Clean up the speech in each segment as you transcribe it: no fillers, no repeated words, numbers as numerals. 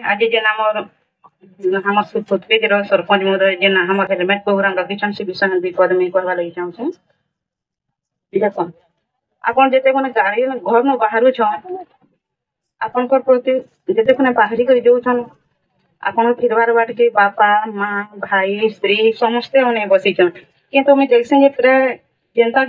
आज जेन हमर फुटपेज रो सरपंच महोदय जेन हमर हेलमेट प्रोग्राम रखिछन से विषय में विपद में कहवा लगी चाहूँ देखो आपण जेते कोने गाड़ी घर न बाहरु छ आपनकर प्रति जेते कोने बाहरी कर जाउछन आपण फिरबार बाट के बापा माँ भाई स्त्री समस्ते ओने बसिछन किंतु मैं देखसे जे पूरा जनता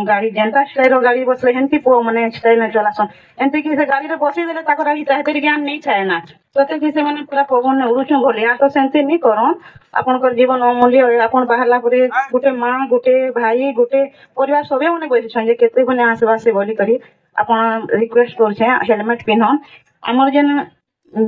गाड़ी जनता स्टाइल रो गाड़ी बसले हेंती पो माने स्टाइल में चलासन एंते कि से गाड़ी रे बसी देले ताकर आही चाहते ज्ञान नहीं छाए ना तते कि से माने पूरा पवन उड़ुछन भलिया तो सेंते नहीं करन आपनकर जीवन अमूल्य होय आपण बाहरला परे गुटे माँ गुटे भाई गुटे परिवार सबे ओने बसिछन जे केते कोने आसबा से बोली करी आपण रिक्वेस्ट करछे हेलमेट पिनहन हमर जेन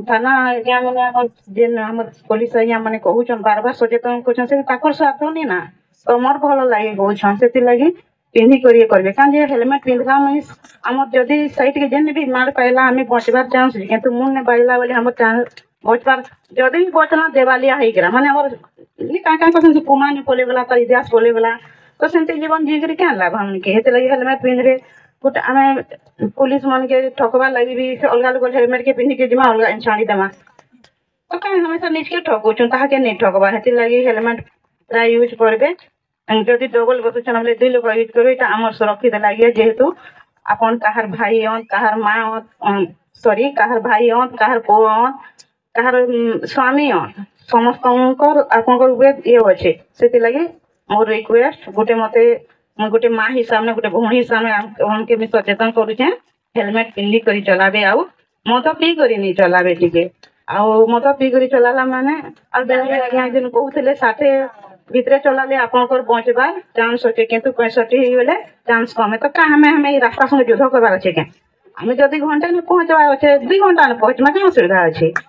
थाना एरिया माने हमर जेन हमर पुलिस एरिया माने कहूछन बार बार सचेतन करछन से ताकर स्वार्थ नहीं ना तमर भल लागे कहूछन सेति लागि पिन्ही करिए करबे कान जे हेलमेट पिनला नहीं हमर जदी साइड के जेन भी मार पाइला हमें बचबार चांस किंतु मुन ने बाइला बोले हमर चांस बचबार जदी बचना देवालिया है गरा माने हमर नी का कहन से कुमान बोले वाला तर इतिहास बोले वाला तो सेंते जीवन जीगरी क्या लाभ हम के हेते लागि हेलमेट पिन रे कुट हमें पुलिस मन के ठकवा लगी भी अलगा लोग हेलमेट के पिन्ही के जिमा अलगा इंसानी दमा तो का हमेशा निश्चित ठकू छन ताहा के नहीं ठकबा हेते लागि हेलमेट प्राय यूज करबे जदि डबल बसुछन हमले दुई लोग यूज करबे त हमर सुरक्षित लागि जेहेतु आपन काहर भाई हन काहर माँ सॉरी काहर भाई हन काहर पो हन काहर स्वामी हन समस्तंकर आपनकर वे ये अछि सेति लागि मोर रिक्वेस्ट गुटे मते गुटे माँ हिसाब ने गुटे भौणी हिसाब ने हमके भी सचेतन करूछे हेलमेट पिन्ही करी चलाबे आउ मत पी करी नहीं चलाबे ठीके आउ मत पी करी चलाला माने आ बेले आज्ञा जन कहउतले साथे भितरे चलाले आपनकर बचबार चांस होचे किंतु 65 ही गेले चांस कम है तो का हमें रास्ता संग युद्ध करबार अछि के हमें जदी घंटा में पहुंचबार अछि 2 घंटा में पहुंचना के असुविधा अछि।